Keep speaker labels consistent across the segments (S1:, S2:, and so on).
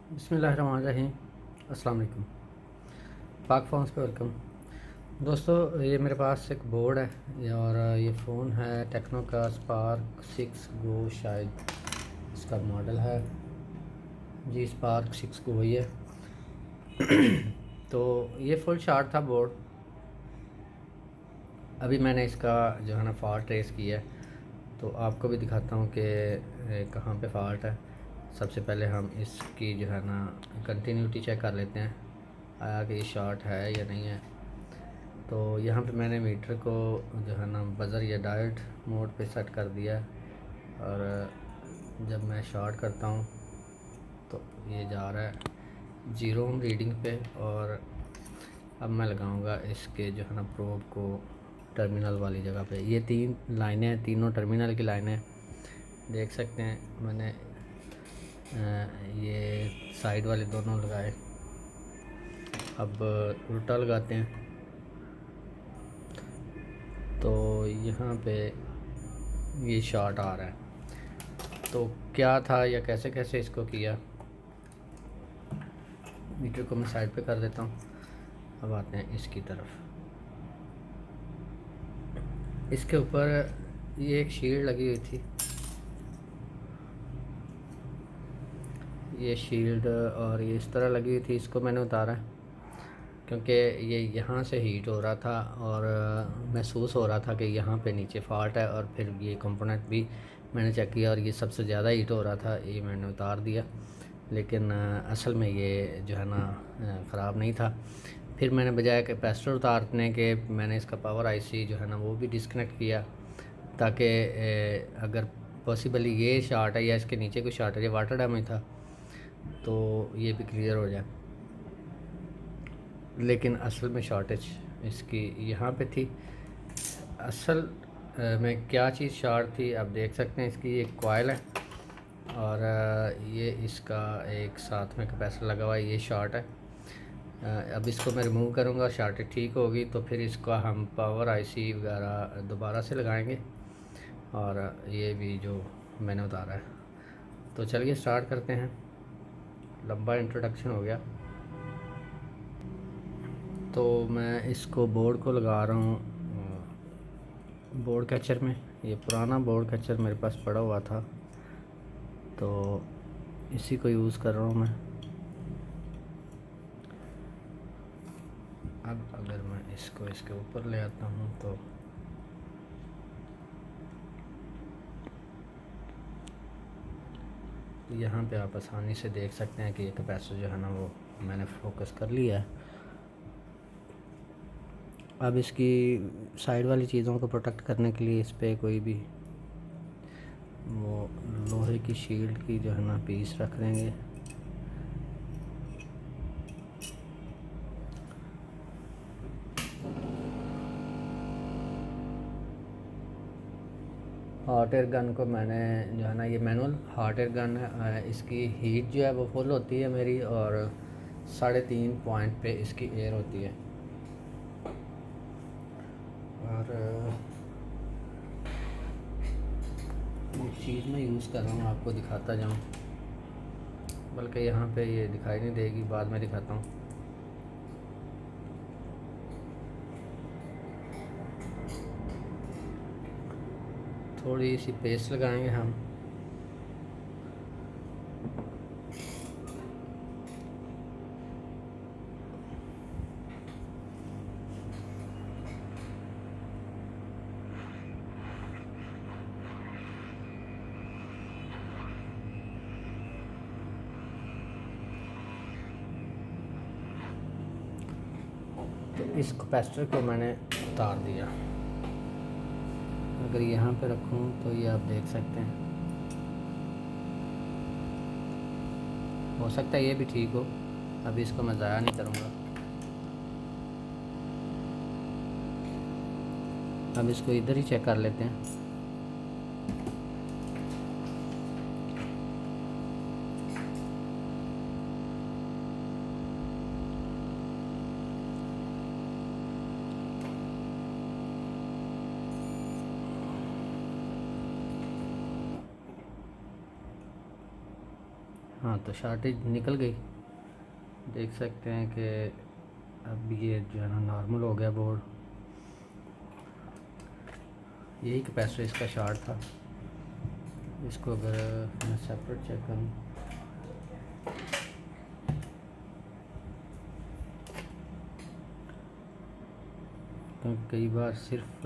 S1: बिस्मिल्लाहिर्रहमानिर्रहीम। अस्सलाम वालेकुम। पाक फ़ोन्स पे वेलकम। दोस्तों, ये मेरे पास एक बोर्ड है और ये फ़ोन है टेक्नो का स्पार्क 6 गो, शायद इसका मॉडल है जी, स्पार्क 6 गो ही है। तो ये फुल चार्ज था बोर्ड। अभी मैंने इसका जो है ना फॉल्ट ट्रेस किया है, तो आपको भी दिखाता हूँ कि कहाँ पे फॉल्ट है। सबसे पहले हम इसकी जो है ना कंटिन्यूटी चेक कर लेते हैं, आया कि ये शॉर्ट है या नहीं है। तो यहाँ पे मैंने मीटर को जो है ना बज़र या डायोड मोड पे सेट कर दिया है, और जब मैं शॉर्ट करता हूँ तो ये जा रहा है 0 ओम रीडिंग पे। और अब मैं लगाऊंगा इसके जो है ना प्रोब को टर्मिनल वाली जगह पे। ये 3 लाइनें हैं, तीनों टर्मिनल की लाइनें देख सकते हैं। मैंने ये साइड वाले दोनों लगाए। अब उल्टा लगाते हैं तो यहाँ पे ये शॉर्ट आ रहा है। तो क्या था या कैसे कैसे इसको किया, मीटर को मैं साइड पे कर देता हूँ। अब आते हैं इसकी तरफ। इसके ऊपर ये एक शील्ड लगी हुई थी, ये शील्ड, और ये इस तरह लगी हुई थी। इसको मैंने उतारा क्योंकि ये यहाँ से हीट हो रहा था और महसूस हो रहा था कि यहाँ पे नीचे फॉल्ट है। और फिर ये कंपोनेंट भी मैंने चेक किया और ये सबसे ज़्यादा हीट हो रहा था, ये मैंने उतार दिया। लेकिन असल में ये जो है ना ख़राब नहीं था। फिर मैंने बजाय कैपेसिटर उतारने के मैंने इसका पावर आईसी जो है ना वो भी डिस्कनेक्ट किया, ताकि अगर पॉसिबली ये शॉर्ट है या इसके नीचे कोई शॉर्ट है, ये वाटर डैमेज था, तो ये भी क्लियर हो जाए। लेकिन असल में शॉर्टेज इसकी यहाँ पे थी। असल में क्या चीज़ शॉर्ट थी आप देख सकते हैं। इसकी एक कॉइल है और ये इसका एक साथ में कैपेसिटर लगा हुआ है, ये शॉर्ट है। अब इसको मैं रिमूव करूँगा, शॉर्टेज ठीक होगी तो फिर इसका हम पावर आईसी वगैरह दोबारा से लगाएंगे। और ये भी जो मैंने उतारा है, तो चलिए स्टार्ट करते हैं। लंबा इंट्रोडक्शन हो गया। तो मैं इसको बोर्ड को लगा रहा हूँ बोर्ड कैचर में। ये पुराना बोर्ड कैचर मेरे पास पड़ा हुआ था, तो इसी को यूज़ कर रहा हूँ मैं। अब अगर मैं इसको इसके ऊपर ले आता हूँ तो यहाँ पे आप आसानी से देख सकते हैं कि ये कैपेसिटर जो है ना वो मैंने फोकस कर लिया है। अब इसकी साइड वाली चीज़ों को प्रोटेक्ट करने के लिए इस पर कोई भी वो लोहे की शील्ड की जो है ना पीस रख देंगे। हॉट एयर गन को मैंने जो है ना, ये मैनुअल हॉट एयर गन है, इसकी हीट जो है वो फुल होती है मेरी, और 3.5 पॉइंट पे इसकी एयर होती है। और एक चीज़ मैं यूज़ कर रहा हूँ, आपको दिखाता जाऊँ, बल्कि यहाँ पे ये दिखाई नहीं देगी, बाद में दिखाता हूँ। थोड़ी सी पेस्ट लगाएंगे हम। तो इस कैपेसिटर को मैंने उतार दिया। अगर यहाँ पे रखूँ तो ये आप देख सकते हैं, हो सकता है ये भी ठीक हो। अभी इसको मैं ज़ाया नहीं करूँगा। अब इसको इधर ही चेक कर लेते हैं। हाँ, तो शार्टेज निकल गई। देख सकते हैं कि अब ये जो है ना नॉर्मल हो गया बोर्ड। यही कैपेसिटर इसका शार्ट था। इसको अगर मैं सेपरेट चेक करूँ तो कई बार सिर्फ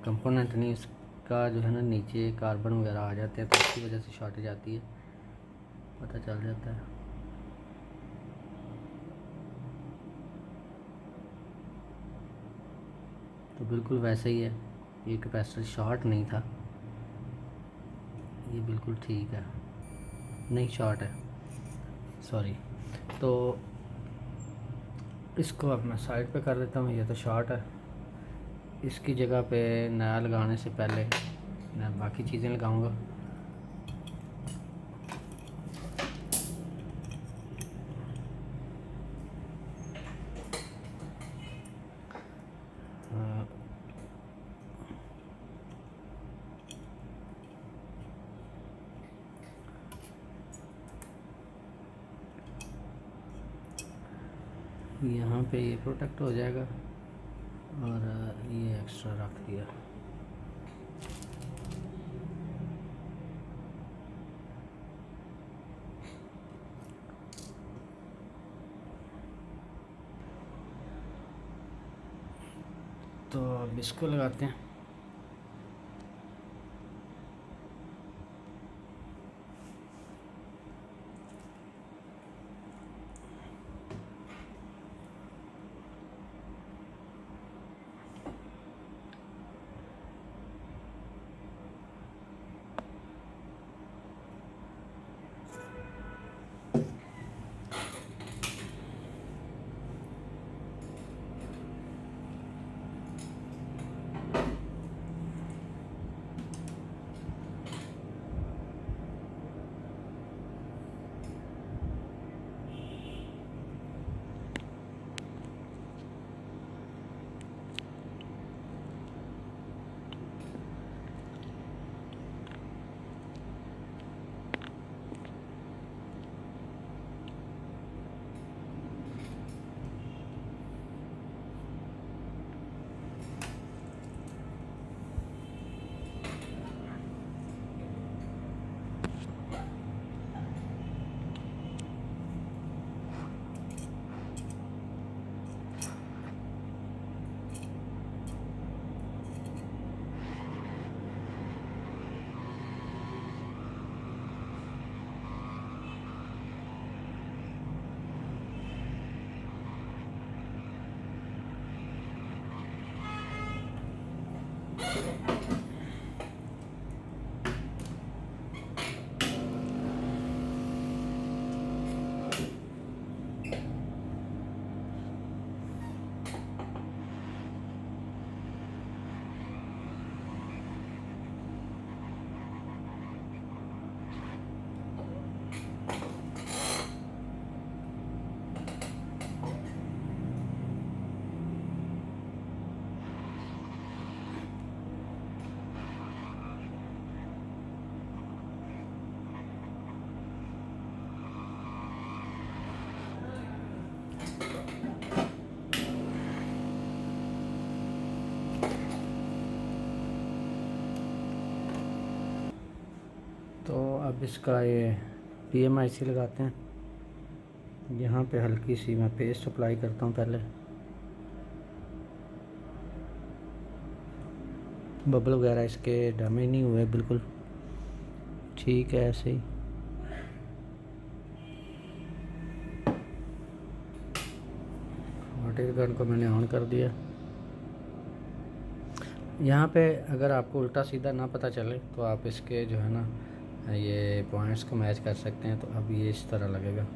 S1: कंपोनेंट नहीं, इसका जो है ना नीचे कार्बन वगैरह आ जाते हैं, तो इसकी वजह से शॉर्टेज आती है, पता चल जाता है। तो बिल्कुल वैसे ही है, ये कैपेसिटर शॉर्ट नहीं था, ये बिल्कुल ठीक है, नहीं शॉर्ट है, सॉरी। तो इसको अब मैं साइड पे कर देता हूँ, ये तो शॉर्ट है। इसकी जगह पे नया लगाने से पहले मैं बाकी चीज़ें लगाऊंगा। यहाँ पे ये प्रोटेक्ट हो जाएगा और ये एक्स्ट्रा रख दिया। तो अब इसको लगाते हैं। तो अब इसका ये PMIC लगाते हैं। यहाँ पे हल्की सी मैं पेस्ट अप्लाई करता हूँ पहले, बबल वगैरह इसके डैमेज नहीं हुए, बिल्कुल ठीक है ऐसे ही। वाटर गन को मैंने ऑन कर दिया। यहाँ पे अगर आपको उल्टा सीधा ना पता चले तो आप इसके जो है ना ये पॉइंट्स को मैच कर सकते हैं। तो अब ये इस तरह लगेगा।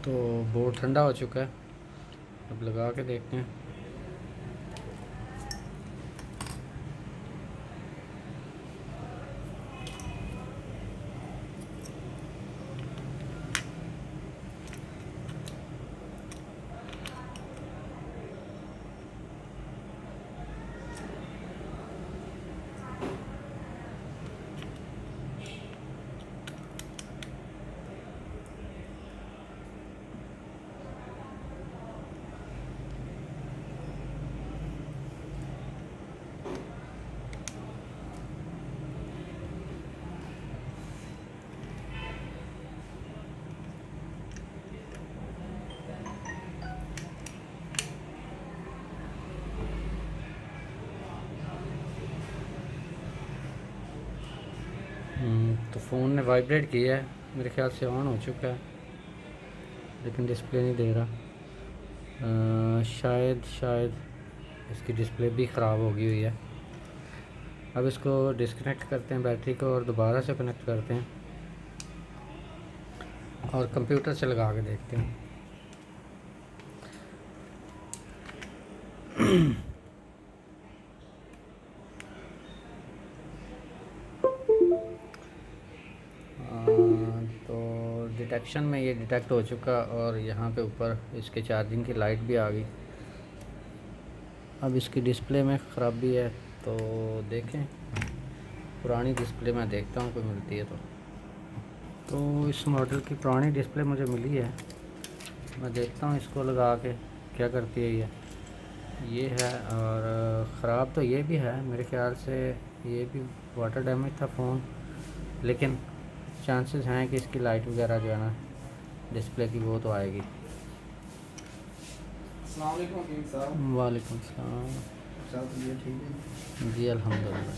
S1: तो बोर्ड ठंडा हो चुका है, अब लगा के देखते हैं। तो फ़ोन ने वाइब्रेट किया है, मेरे ख्याल से ऑन हो चुका है, लेकिन डिस्प्ले नहीं दे रहा। शायद इसकी डिस्प्ले भी ख़राब हो गई हुई है। अब इसको डिस्कनेक्ट करते हैं बैटरी को और दोबारा से कनेक्ट करते हैं और कंप्यूटर से लगा के देखते हैं। तो डिटेक्शन में ये डिटेक्ट हो चुका और यहाँ पे ऊपर इसके चार्जिंग की लाइट भी आ गई। अब इसकी डिस्प्ले में ख़राबी है, तो देखें पुरानी डिस्प्ले में देखता हूँ कोई मिलती है तो इस मॉडल की पुरानी डिस्प्ले मुझे मिली है, मैं देखता हूँ इसको लगा के क्या करती है ये है। और ख़राब तो ये भी है, मेरे ख्याल से ये भी वाटर डैमेज था फ़ोन, लेकिन चांसेस हैं कि इसकी लाइट वगैरह जो है ना डिस्प्ले की वो तो आएगी। वालेकुम सलाम।
S2: ठीक है
S1: जी अल्हम्दुलिल्लाह।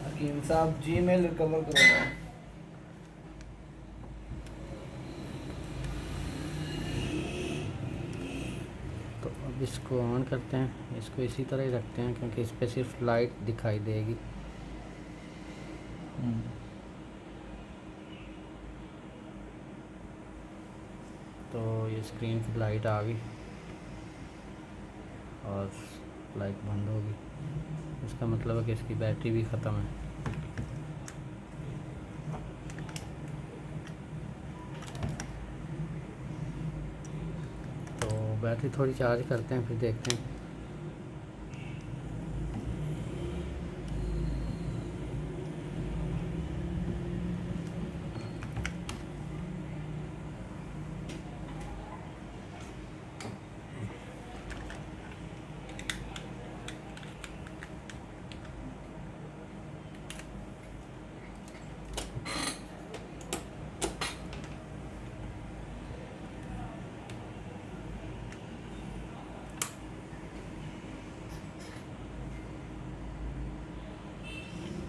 S2: हकीम साहब, जीमेल रिकवर करो।
S1: तो अब इसको ऑन करते हैं, इसको इसी तरह ही रखते हैं क्योंकि इस पर सिर्फ लाइट दिखाई देगी। तो ये स्क्रीन की लाइट आ गई और लाइट बंद हो गई, इसका मतलब है कि इसकी बैटरी भी ख़त्म है। तो बैटरी थोड़ी चार्ज करते हैं फिर देखते हैं